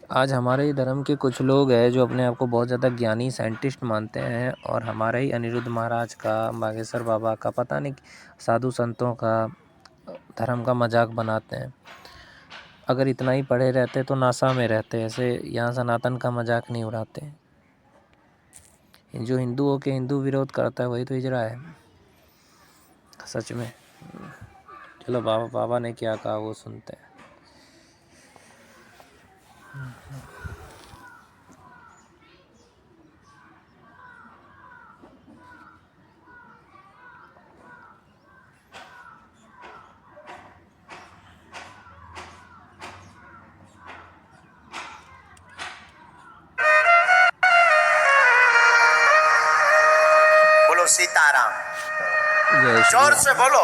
आज हमारे ही धर्म के कुछ लोग हैं जो अपने आप को बहुत ज़्यादा ज्ञानी साइंटिस्ट मानते हैं और हमारे ही अनिरुद्ध महाराज का, बागेश्वर बाबा का, पता नहीं साधु संतों का, धर्म का मजाक बनाते हैं। अगर इतना ही पढ़े रहते तो नासा में रहते, ऐसे यहाँ सनातन का मजाक नहीं उड़ाते। जो हिंदुओं के हिंदू विरोध करता है वही तो हिजड़ा है सच में। चलो बाबा ने क्या कहा वो सुनते हैं। सीताराम। जय श्री जोर से बोलो।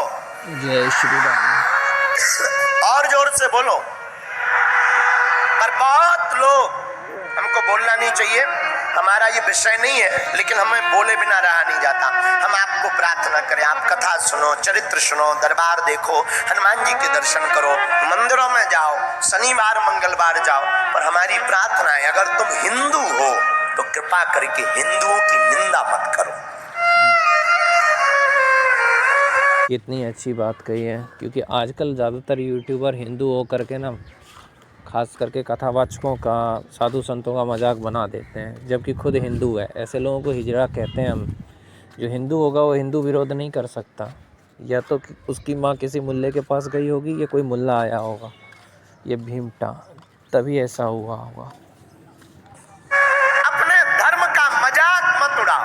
जय श्री राम। और जोर से बोलो। पर बहुत लोग, हमको बोलना नहीं चाहिए, हमारा ये विषय नहीं है, लेकिन हमें बोले बिना रहा नहीं जाता। हम आपको प्रार्थना करें, आप कथा सुनो, चरित्र सुनो, दरबार देखो, हनुमान जी के दर्शन करो, मंदिरों में जाओ, शनिवार मंगलवार जाओ। पर हमारी प्रार्थना है, अगर तुम हिंदू हो तो कृपा करके हिंदुओं की निंदा मत करो। कितनी अच्छी बात कही है, क्योंकि आजकल ज़्यादातर यूट्यूबर हिंदू हो करके ना, खास करके कथावाचकों का, साधु संतों का मजाक बना देते हैं, जबकि खुद हिंदू है। ऐसे लोगों को हिजड़ा कहते हैं हम। जो हिंदू होगा वो हिंदू विरोध नहीं कर सकता, या तो उसकी माँ किसी मुल्ले के पास गई होगी या कोई मुल्ला आया होगा, ये भीमटा, तभी ऐसा हुआ होगा। अपने धर्म का मजाक मत उड़ाओ,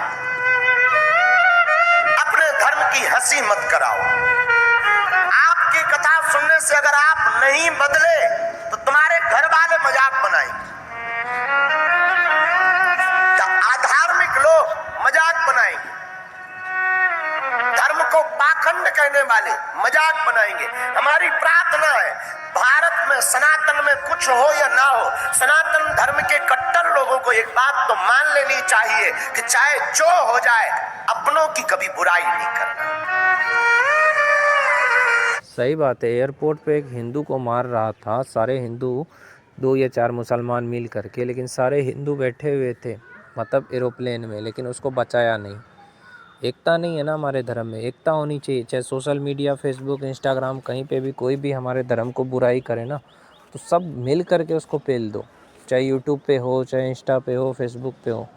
अपने धर्म की हंसी मत कराओ। आपकी कथा सुनने से अगर आप नहीं बदले तो तुम्हारे घर वाले मजाक बनाएंगे। अधार्मिक लोग मजाक बनाएंगे, धर्म को पाखंड कहने वाले मजाक बनाएंगे। हमारी प्रार्थना है, भारत में सनातन में कुछ हो या ना हो, सनातन धर्म के कट्टर लोगों को एक बात तो मान लेनी चाहिए कि चाहे जो हो जाए, अपनों की कभी बुराई नहीं करना। सही बात है। एयरपोर्ट पे एक हिंदू को मार रहा था, सारे हिंदू, 2 या 4 मुसलमान मिल करके, लेकिन सारे हिंदू बैठे हुए थे, मतलब एरोप्लेन में, लेकिन उसको बचाया नहीं। एकता नहीं है ना हमारे धर्म में। एकता होनी चाहिए। चाहे सोशल मीडिया, फेसबुक, इंस्टाग्राम, कहीं पे भी कोई भी हमारे धर्म को बुराई करे ना, तो सब मिल करके उसको पेल दो। चाहे यूट्यूब पे हो, चाहे इंस्टा पे हो, फेसबुक पे हो,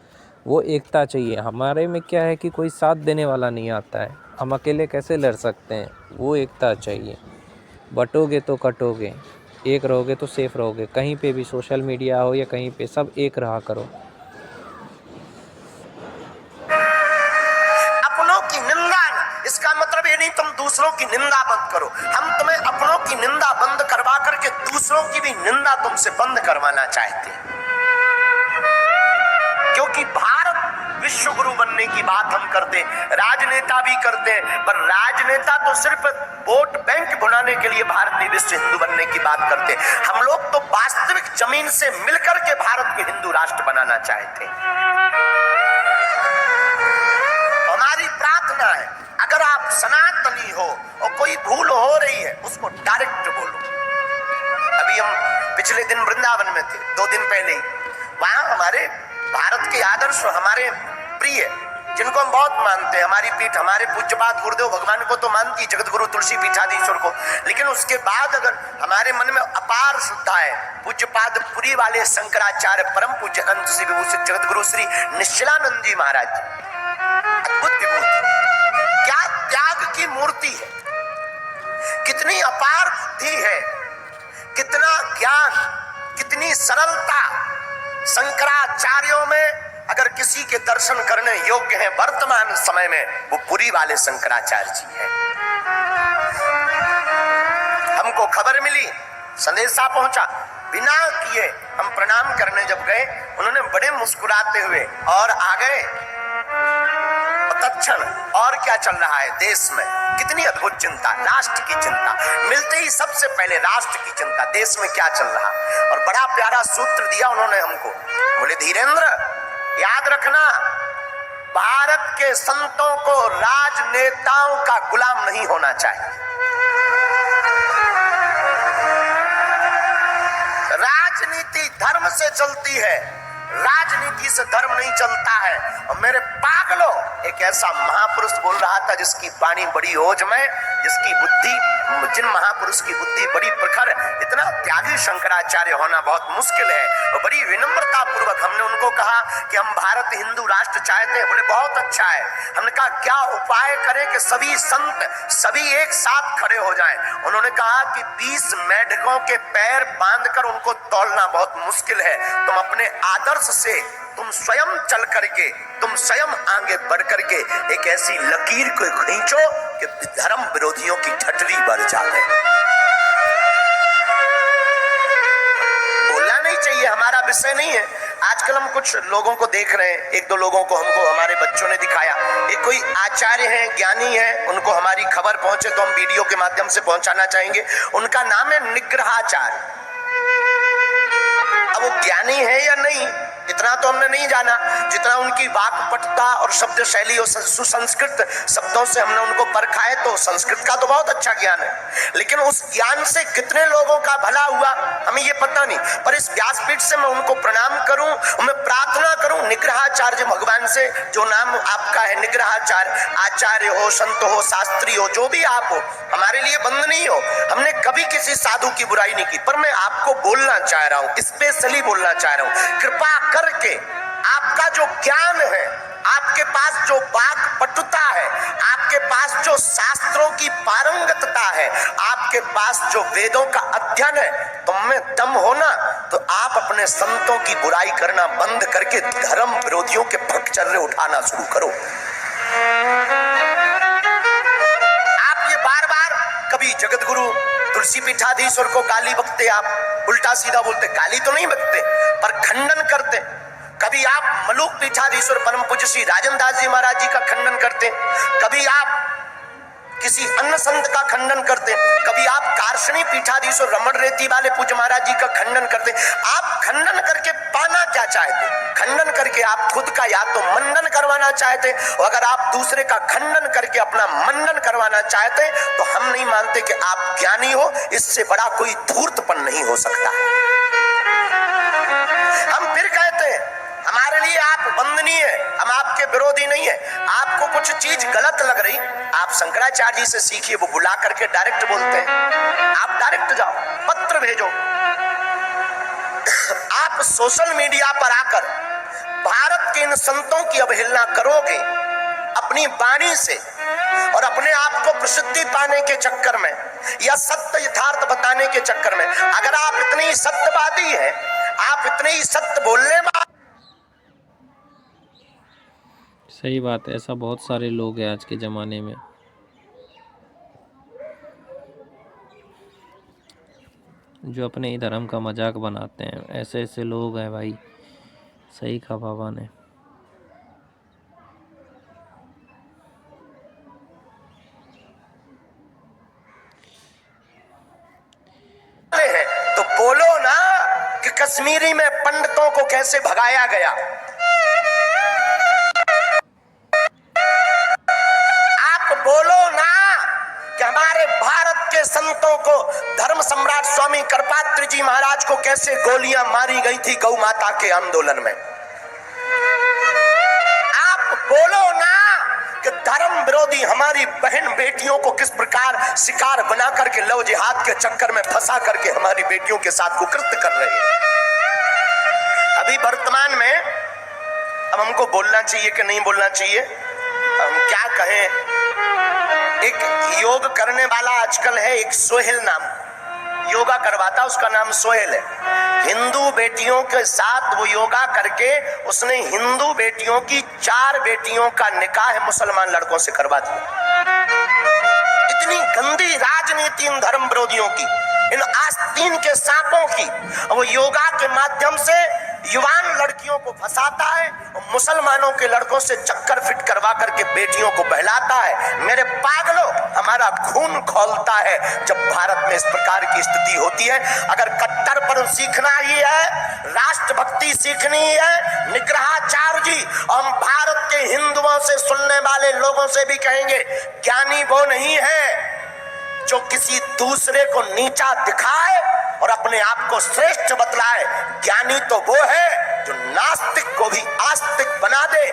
वो एकता चाहिए। हमारे में क्या है कि कोई साथ देने वाला नहीं आता है, हम अकेले कैसे लड़ सकते हैं। वो एकता चाहिए। बटोगे तो कटोगे, एक रहोगे तो सेफ रहोगे। कहीं पे भी, सोशल मीडिया हो या कहीं पे, सब एक रहा करो। अपनों की निंदा, इसका मतलब ये नहीं तुम दूसरों की निंदा मत करो। हम तुम्हें अपनों की निंदा बंद करवा करके दूसरों की भी निंदा तुमसे बंद करवाना चाहते हैं, क्योंकि भारत विश्व गुरु बनने की बात हम करते, राजनेता भी करते हैं, पर राजनेता तो सिर्फ वोट बैंक बुलाने के लिए भारतीय विश्व हिंदू बनने की बात करते। हम लोग तो वास्तविक जमीन से मिलकर के भारत को हिंदू राष्ट्र बनाना चाहते। हमारी प्रार्थना है, अगर आप सनातनी हो और कोई भूल हो रही है, उसको डायरेक्ट बोलो। अभी हम पिछले दिन वृंदावन में थे, 2 दिन पहले ही। वहां हमारे भारत के आदर्श, हमारे प्रिय, जिनको हम बहुत मानते हैं, हमारी पीठ, हमारे पूज्यपाद गुरुदेव भगवान को तो मानती, जगत गुरु तुलसी पीठाधीश्वर को, लेकिन उसके बाद अगर हमारे मन में अपार श्रद्धा है, पूज्यपाद पुरी वाले शंकराचार्य परम पूज्य अंत श्री विभूषित जगत गुरु श्री निश्चलानंद जी महाराज, अद्भुत विभूति, क्या त्याग की मूर्ति है, कितनी अपार बुद्धि है, कितना ज्ञान, कितनी सरलता। शंकराचार्यों में अगर किसी के दर्शन करने योग्य हैं वर्तमान समय में, वो पुरी वाले शंकराचार्य जी हैं। हमको खबर मिली, संदेशा पहुंचा, बिना किए हम प्रणाम करने जब गए, उन्होंने बड़े मुस्कुराते हुए और आ गए। तत्क्षण और क्या चल रहा है देश में, कितनी अद्भुत चिंता, राष्ट्र की चिंता। मिलते ही सबसे पहले राष्ट्र की चिंता, देश में क्या चल रहा। और बड़ा प्यारा सूत्र दिया उन्होंने हमको, बोले धीरेन्द्र याद रखना, भारत के संतों को राजनेताओं का गुलाम नहीं होना चाहिए। राजनीति धर्म धर्म से चलती है, राजनीति से धर्म नहीं चलता है। और मेरे पागलों, एक ऐसा महापुरुष बोल रहा था जिसकी वाणी बड़ी ओज में, जिसकी बुद्धि, जिन महापुरुष की बुद्धि बड़ी प्रखर, इतना त्यागी शंकराचार्य होना बहुत मुश्किल है। और बड़ी विनम्रता पूर्वक हमने उनको कहा कि हम भारत हिंदू राष्ट्र चाहते हैं। बोले बहुत अच्छा है। हमने कहा क्या उपाय करें कि सभी संत सभी एक साथ खड़े हो जाएं। उन्होंने कहा कि 20 मेढकों के पैर बांधकर उनको तोड़ना बहुत मुश्किल है। तुम अपने आदर्श से तुम स्वयं चल करके, तुम स्वयं आगे बढ़ करके एक ऐसी लकीर को खींचो कि धर्म विरोधियों की ठटरी बढ़ जाए। बोलना नहीं चाहिए, हमारा विषय नहीं है। आजकल हम कुछ लोगों को देख रहे हैं, एक दो लोगों को हमको हमारे बच्चों ने दिखाया। एक कोई आचार्य है, ज्ञानी है, उनको हमारी खबर पहुंचे तो हम वीडियो के माध्यम से पहुंचाना चाहेंगे। उनका नाम है निग्रहाचार्य। अब वो ज्ञानी है या नहीं इतना तो हमने नहीं जाना, जितना उनकी वाक्पटुता और शब्द शैली और सुसंस्कृत शब्दों से हमने उनको परखा है। तो संस्कृत का तो बहुत अच्छा ज्ञान है, लेकिन उस ज्ञान से कितने लोगों का भला हुआ हमें ये पता नहीं। पर इस व्यासपीठ से मैं उनको प्रणाम करूं, मैं प्रार्थना करूं निग्रहाचार्य भगवान से, जो नाम आपका है निग्रहाचार्य, आचार्य हो, संत हो, शास्त्री हो, जो भी आप हो, हमारे लिए बंधनीय हो। हमने कभी किसी साधु की बुराई नहीं की। पर मैं आपको बोलना चाह रहा हूं, स्पेशली बोलना चाह रहा हूं, कृपा करके आपका जो ज्ञान है, आपके पास जो वाक्पटुता है, आपके पास जो शास्त्रों की पारंगतता है, आपके पास जो वेदों का अध्ययन है, तुम में दम हो ना, तो आप अपने संतों की बुराई करना बंद करके धर्म विरोधियों के भ्रष्टचर्य उठाना शुरू करो। आप ये बार बार कभी जगत गुरु तुलसी पीठाधीश्वर को गाली बकते, आप उल्टा सीधा बोलते, गाली तो नहीं बकते पर खंडन करते। कभी आप मलूक पीठाधीश्वर परम पूज्य श्री राजन दास जी महाराज जी का खंडन करते, कभी आप किसी अन्य संत का खंडन करते, कभी आप कार्षणी पीठाधीश्वर रमण रेती वाले पूज्य महाराज जी का खंडन करते। आप खंडन करके पाना क्या चाहते? खंडन करके आप खुद का या तो मंडन करवाना चाहते, और अगर आप दूसरे का खंडन करके अपना मंडन करवाना चाहते तो हम नहीं मानते कि आप ज्ञानी हो। इससे बड़ा कोई धूर्तपन नहीं हो सकता। हम फिर कहते हैं हमारे लिए आप वंदनीय है, हम आपके विरोधी नहीं है। आपको कुछ चीज गलत लग रही, आप शंकराचार्य जी से सीखिए, वो बुला करके डायरेक्ट बोलते हैं। आप डायरेक्ट जाओ, पत्र भेजो। आप सोशल मीडिया पर आकर भारत के इन संतों की अवहेलना करोगे अपनी वाणी से, और अपने आप को प्रसिद्धि पाने के चक्कर में या सत्य यथार्थ बताने के चक्कर में, अगर आप इतने ही सत्यवादी हैं, आप इतने ही सत्य बोलने वाले। सही बात है, ऐसा बहुत सारे लोग हैं आज के ज़माने में। जो अपने ही धर्म का मजाक बनाते हैं, ऐसे ऐसे लोग हैं भाई। सही कहा बाबा ने। तो बोलो ना कि कश्मीरी में पंडितों को कैसे भगाया गया। आप बोलो ना कि हमारे भारत के संतों को, धर्म सम्राट स्वामी करपात्री जी महाराज को कैसे गोलियां मारी गई थी गौ माता के आंदोलन में। आप बोलो ना कि धर्म विरोधी हमारी बहन बेटियों को किस प्रकार शिकार बना करके लव जिहाद के चक्कर में फंसा करके हमारी बेटियों के साथ कुकृत्य कर रहे हैं। अभी वर्तमान में अब हमको बोलना चाहिए कि नहीं बोलना चाहिए, हम क्या कहें। एक योग करने वाला आजकल है, एक सोहेल नाम, योगा करवाता, उसका नाम सोहेल है। हिंदू बेटियों के साथ वो योगा करके उसने हिंदू बेटियों की 4 बेटियों का निकाह मुसलमान लड़कों से करवा दिया। इतनी गंदी राजनीति इन धर्म विरोधियों की, इन आस्तीन के सांपों की। वो योगा के माध्यम से युवान लड़कियों को फंसाता है और मुसलमानों के लड़कों से चक्कर फिट करवा करके बेटियों को बहलाता है। मेरे पागलों, हमारा खून खौलता है जब भारत में इस प्रकार की स्थिति होती है। अगर कट्टरपन सीखना ही है, राष्ट्रभक्ति सीखनी है, निग्रहाचार्य जी, हम भारत के हिंदुओं से सुनने वाले लोगों से भी कहेंगे, ज्ञानी वो नहीं है जो किसी दूसरे को नीचा दिखाए और अपने आप को श्रेष्ठ बतलाए। ज्ञानी तो वो है जो नास्तिक को भी आस्तिक बना दे